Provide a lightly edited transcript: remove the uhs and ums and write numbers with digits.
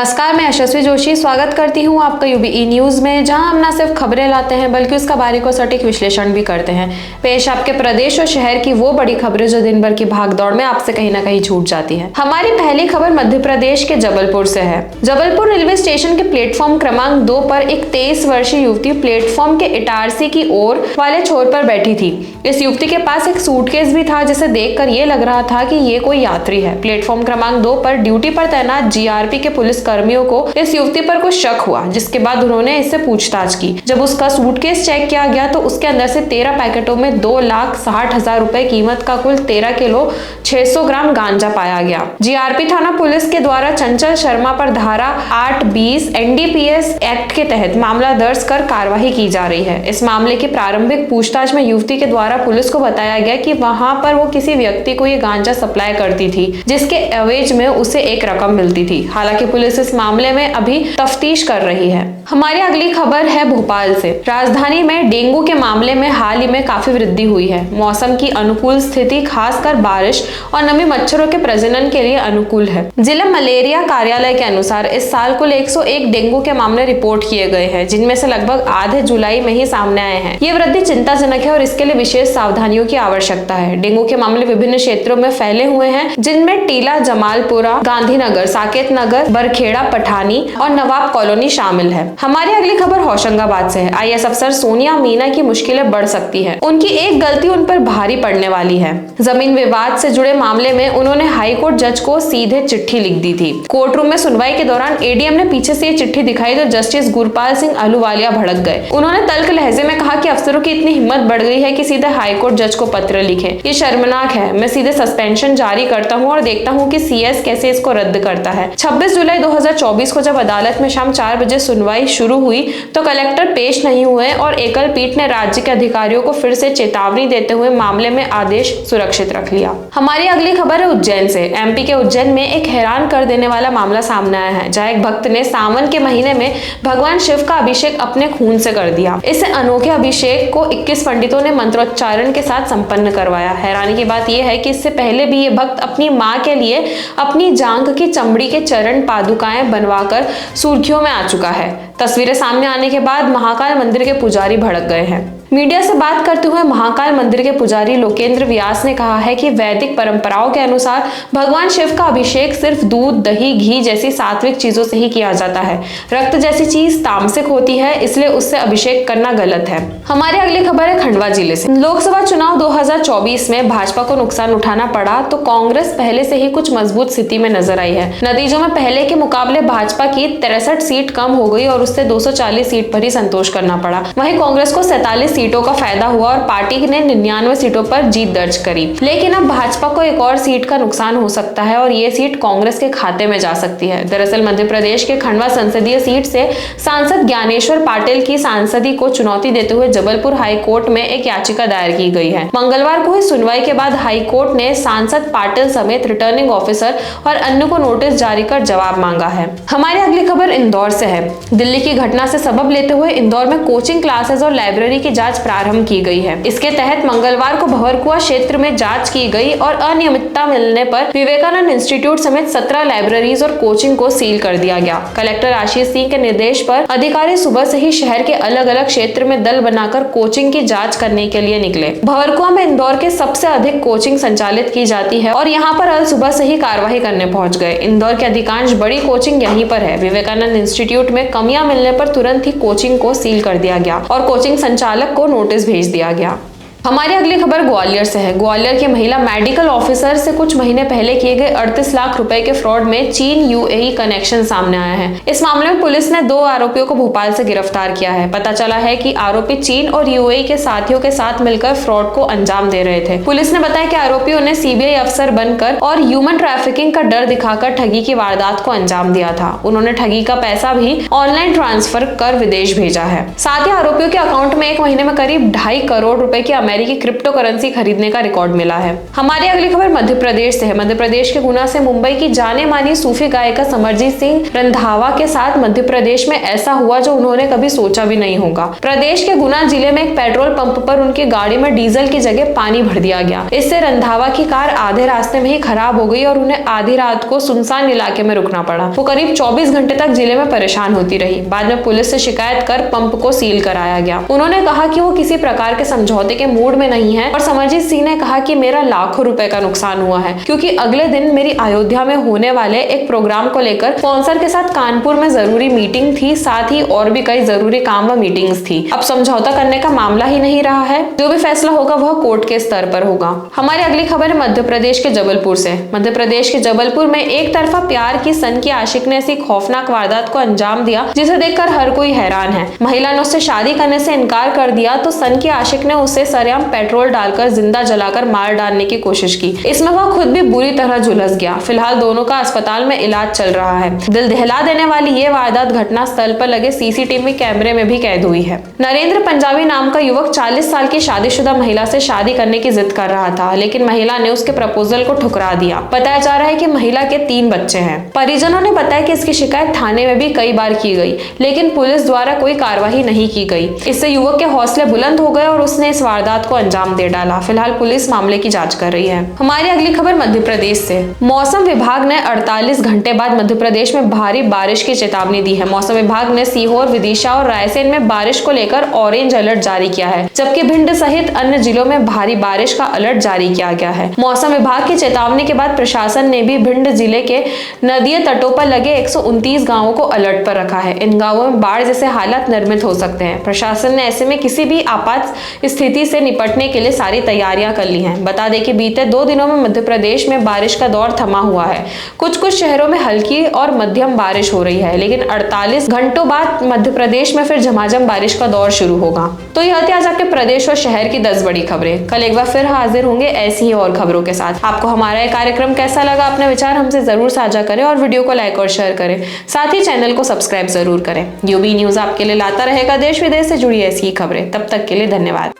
नमस्कार, मैं यशस्वी जोशी स्वागत करती हूँ आपका यूबीई न्यूज में, जहां हम न सिर्फ खबरें लाते हैं बल्कि उसका बारीक और सटीक विश्लेषण भी करते हैं। पेश आपके प्रदेश और शहर की वो बड़ी खबरें जो दिन भर की भागदौड़ में आपसे कहीं ना कहीं छूट जाती है। हमारी पहली खबर मध्य प्रदेश के जबलपुर से है। जबलपुर रेलवे स्टेशन के प्लेटफॉर्म क्रमांक 2 पर एक 23 वर्षीय युवती प्लेटफॉर्म के इटारसी की ओर वाले छोर पर बैठी थी। इस युवती के पास एक सूटकेस भी था, जिसे देखकर ये लग रहा था कि ये कोई यात्री है। प्लेटफॉर्म क्रमांक 2 पर ड्यूटी पर तैनात जीआरपी के पुलिस कर्मियों को इस युवती पर कुछ शक हुआ, जिसके बाद उन्होंने इससे पूछताछ की। जब उसका सूटकेस चेक किया गया तो उसके अंदर से 13 पैकेटों में 2,60,000 रुपए कीमत का कुल 13 किलो 600 ग्राम गांजा पाया गया। जीआरपी थाना पुलिस के द्वारा चंचल शर्मा पर धारा 820 एनडीपीएस एक्ट के तहत मामला दर्ज कर कार्रवाई की जा रही है। इस मामले की प्रारंभिक पूछताछ में युवती के द्वारा पुलिस को बताया गया कि वहां पर वो किसी व्यक्ति को ये गांजा सप्लाई करती थी, जिसके एवज में उसे एक रकम मिलती थी। हालांकि पुलिस इस मामले में अभी तफ्तीश कर रही है। हमारी अगली खबर है भोपाल से। राजधानी में डेंगू के मामले में हाल ही में काफी वृद्धि हुई है। मौसम की अनुकूल स्थिति खासकर बारिश और नमी मच्छरों के प्रजनन के लिए अनुकूल है। जिला मलेरिया कार्यालय के अनुसार इस साल कुल 101 डेंगू के मामले रिपोर्ट किए गए हैं, जिनमें से लगभग आधे जुलाई में ही सामने आए हैं। ये वृद्धि चिंताजनक है और इसके लिए विशेष सावधानियों की आवश्यकता है। डेंगू के मामले विभिन्न क्षेत्रों में फैले हुए हैं, जिनमें टीला, जमालपुरा, गांधीनगर, साकेत नगर, बरखेड़ा, पठानी और नवाब कॉलोनी शामिल है। हमारी अगली खबर होशंगाबाद से है। आईएएस अफसर सोनिया मीना की मुश्किलें बढ़ सकती है। उनकी एक गलती उन पर भारी पड़ने वाली है। जमीन विवाद से जुड़े मामले में उन्होंने हाईकोर्ट जज को सीधे चिट्ठी लिख दी थी। कोर्ट रूम में सुनवाई के दौरान एडीएम ने पीछे से ये चिट्ठी दिखाई तो जस्टिस गुरपाल सिंह अहलूवालिया भड़क गए। उन्होंने तल्ख लहजे में कहा कि अफसरों की इतनी हिम्मत बढ़ गई है कि सीधे हाईकोर्ट जज को पत्र लिखे। ये शर्मनाक है। मैं सीधे सस्पेंशन जारी करता हूँ और देखता हूँ कि सीएस कैसे इसको रद्द करता है। 26 जुलाई 2024 को जब अदालत में शाम 4 बजे सुनवाई शुरू हुई तो कलेक्टर पेश नहीं हुए और एकल पीठ ने राज्य के अधिकारियों को फिर से चेतावनी देते हुए मामले में आदेश सुरक्षित रख लिया। हमारी अगली खबर है उज्जैन से। एमपी के उज्जैन में एक हैरान कर देने वाला मामला सामने आया है, जहां एक भक्त ने सावन के महीने में भगवान शिव का अभिषेक अपने खून से कर दिया। इस अनोखे अभिषेक को 21 पंडितों ने मंत्रोच्चारण के साथ संपन्न करवाया। हैरानी की बात यह है कि इससे पहले भी ये भक्त अपनी मां के लिए अपनी जांघ की चमड़ी के चरण पादुकाएं बनवाकर सुर्खियों में आ चुका है। तस्वीरें सामने आने के बाद महाकाल मंदिर के पुजारी भड़क गए हैं। मीडिया से बात करते हुए महाकाल मंदिर के पुजारी लोकेंद्र व्यास ने कहा है कि वैदिक परंपराओं के अनुसार भगवान शिव का अभिषेक सिर्फ दूध, दही, घी जैसी सात्विक चीजों से ही किया जाता है। रक्त जैसी चीज तामसिक होती है, इसलिए उससे अभिषेक करना गलत है। हमारी अगली खबर है खंडवा जिले से। लोकसभा चुनाव 2024 में भाजपा को नुकसान उठाना पड़ा तो कांग्रेस पहले से ही कुछ मजबूत स्थिति में नजर आई है। नतीजों में पहले के मुकाबले भाजपा की 63 सीट कम हो गई और उससे 240 सीट पर ही संतोष करना पड़ा। वहीं कांग्रेस को 47 सीटों का फायदा हुआ और पार्टी ने 99 सीटों पर जीत दर्ज करी। लेकिन अब भाजपा को एक और सीट का नुकसान हो सकता है और ये सीट कांग्रेस के खाते में जा सकती है। दरअसल मध्य प्रदेश के खंडवा संसदीय सीट से सांसद ज्ञानेश्वर पाटिल की सांसदी को चुनौती देते हुए जबलपुर हाई कोर्ट में एक याचिका दायर की गई है। मंगलवार को हुई सुनवाई के बाद हाई कोर्ट ने सांसद पाटिल समेत रिटर्निंग ऑफिसर और अन्य को नोटिस जारी कर जवाब मांगा है। हमारी अगली खबर इंदौर से है। दिल्ली की घटना से सबब लेते हुए इंदौर में कोचिंग क्लासेस और लाइब्रेरी की जांच प्रारंभ की गई है। इसके तहत मंगलवार को भंवरकुआ क्षेत्र में जांच की गई और अनियमितता मिलने पर विवेकानंद इंस्टीट्यूट समेत 17 लाइब्रेरीज और कोचिंग को सील कर दिया गया। कलेक्टर आशीष सिंह के निर्देश पर अधिकारी सुबह से ही शहर के अलग अलग क्षेत्र में दल बनाकर कोचिंग की जांच करने के लिए निकले। भंवरकुआ में इंदौर के सबसे अधिक कोचिंग संचालित की जाती है और यहाँ पर अल सुबह से ही कार्रवाई करने पहुंच गए। इंदौर की अधिकांश बड़ी कोचिंग यहीं पर है। विवेकानंद इंस्टीट्यूट में कमियां मिलने पर तुरंत ही कोचिंग को सील कर दिया गया और कोचिंग संचालक को नोटिस भेज दिया गया। हमारी अगली खबर ग्वालियर से है। ग्वालियर की महिला मेडिकल ऑफिसर से कुछ महीने पहले किए गए 38 लाख रुपए के फ्रॉड में चीन यूएई कनेक्शन सामने आया है। इस मामले में पुलिस ने 2 आरोपियों को भोपाल से गिरफ्तार किया है। पता चला है कि आरोपी चीन और यूएई के साथियों के साथ मिलकर फ्रॉड को अंजाम दे रहे थे। पुलिस ने बताया कि आरोपियों ने सीबीआई अफसर बनकर और ह्यूमन ट्रैफिकिंग का डर दिखाकर ठगी की वारदात को अंजाम दिया था। उन्होंने ठगी का पैसा भी ऑनलाइन ट्रांसफर कर विदेश भेजा है। साथ ही आरोपियों के अकाउंट में एक महीने में करीब 2.5 करोड़ रुपए की अमेरिकी क्रिप्टो करेंसी खरीदने का रिकॉर्ड मिला है। हमारी अगली खबर मध्य प्रदेश से है। मध्य प्रदेश के गुना से मुंबई की जाने मानी सूफी गायिका समरजीत सिंह रंधावा के साथ मध्य प्रदेश में ऐसा हुआ जो उन्होंने कभी सोचा भी नहीं होगा। प्रदेश के गुना जिले में एक पेट्रोल पंप पर उनकी गाड़ी में डीजल की जगह पानी भर दिया गया। इससे रंधावा की कार आधे रास्ते में ही खराब हो गई और उन्हें आधी रात को सुनसान इलाके में रुकना पड़ा। वो करीब 24 घंटे तक जिले में परेशान होती रही। बाद में पुलिस से शिकायत कर पंप को सील कराया गया। उन्होंने कहा कि वो किसी प्रकार के समझौते के मूड में नहीं है और समरजीत सिंह ने कहा कि मेरा लाखों रुपए का नुकसान हुआ है क्योंकि अगले दिन मेरी अयोध्या में होने वाले एक प्रोग्राम को लेकर स्पॉन्सर के साथ कानपुर में जरूरी मीटिंग थी, साथ ही और भी कई जरूरी काम व मीटिंग्स थी। अब समझौता करने का मामला ही नहीं रहा है, जो भी फैसला होगा वह कोर्ट के स्तर पर होगा। हमारी अगली खबर है मध्य प्रदेश के जबलपुर से। मध्य प्रदेश के जबलपुर में एक तरफा प्यार की सन की आशिक ने ऐसी खौफनाक वारदात को अंजाम दिया जिसे देखकर हर कोई हैरान है। महिला ने उससे शादी करने से इनकार कर दिया तो सन की आशिक ने उसे सरेआम पेट्रोल डालकर जिंदा जलाकर मार डालने की कोशिश की। इसमें वह खुद भी बुरी तरह झुलस गया। फिलहाल दोनों का अस्पताल में इलाज चल रहा है। दिल दहला देने वाली ये वारदात घटना स्थल पर लगे सीसीटीवी कैमरे में भी कैद हुई है। नरेंद्र पंजाबी नाम का युवक 40 साल की शादीशुदा महिला से शादी करने की जिद कर रहा था, लेकिन महिला ने उसके प्रपोजल को ठुकरा दिया। बताया जा रहा है कि महिला के 3 बच्चे हैं। परिजनों ने बताया कि इसकी शिकायत थाने में भी कई बार की गई, लेकिन पुलिस द्वारा कोई कार्रवाई नहीं की गई। इससे युवक के हौसले बुलंद हो गए और उसने इस वारदात को अंजाम दे डाला। फिलहाल पुलिस मामले की जांच कर रही है। हमारी अगली खबर मध्य प्रदेश से। मौसम विभाग ने 48 घंटे बाद मध्य प्रदेश में भारी बारिश की चेतावनी दी है। मौसम विभाग ने सीहोर, विदिशा और रायसेन में बारिश को लेकर ऑरेंज अलर्ट जारी किया है, जबकि भिंड सहित अन्य जिलों में भारी बारिश का अलर्ट जारी किया गया है। मौसम विभाग की चेतावनी के बाद प्रशासन ने भी भिंड जिले के नदीय तटों पर लगे 129 गांवों को अलर्ट पर रखा है। इन गांवों में बाढ़ जैसे हालात निर्मित हो सकते हैं। प्रशासन ने ऐसे में किसी भी आपात स्थिति से निपटने के लिए सारी तैयारियां कर ली हैं। बता दें कि बीते 2 दिनों में मध्य प्रदेश में बारिश का दौर थमा हुआ है। कुछ शहरों में हल्की और मध्यम बारिश हो रही है, लेकिन 48 घंटों बाद मध्य प्रदेश में फिर झमाझम बारिश का दौर शुरू होगा। तो यह थी आज आपके प्रदेश और शहर की 10 बड़ी खबरें। कल एक बार फिर हाजिर होंगे ऐसी ही और खबरों के साथ। आपको हमारा ये कार्यक्रम कैसा लगा, अपने विचार हमसे जरूर साझा करें और वीडियो को लाइक और शेयर करें। साथ ही चैनल को सब्सक्राइब जरूर करें। यूबी न्यूज आपके लिए लाता रहेगा देश विदेश से जुड़ी ऐसी ही खबरें। तब तक के लिए धन्यवाद।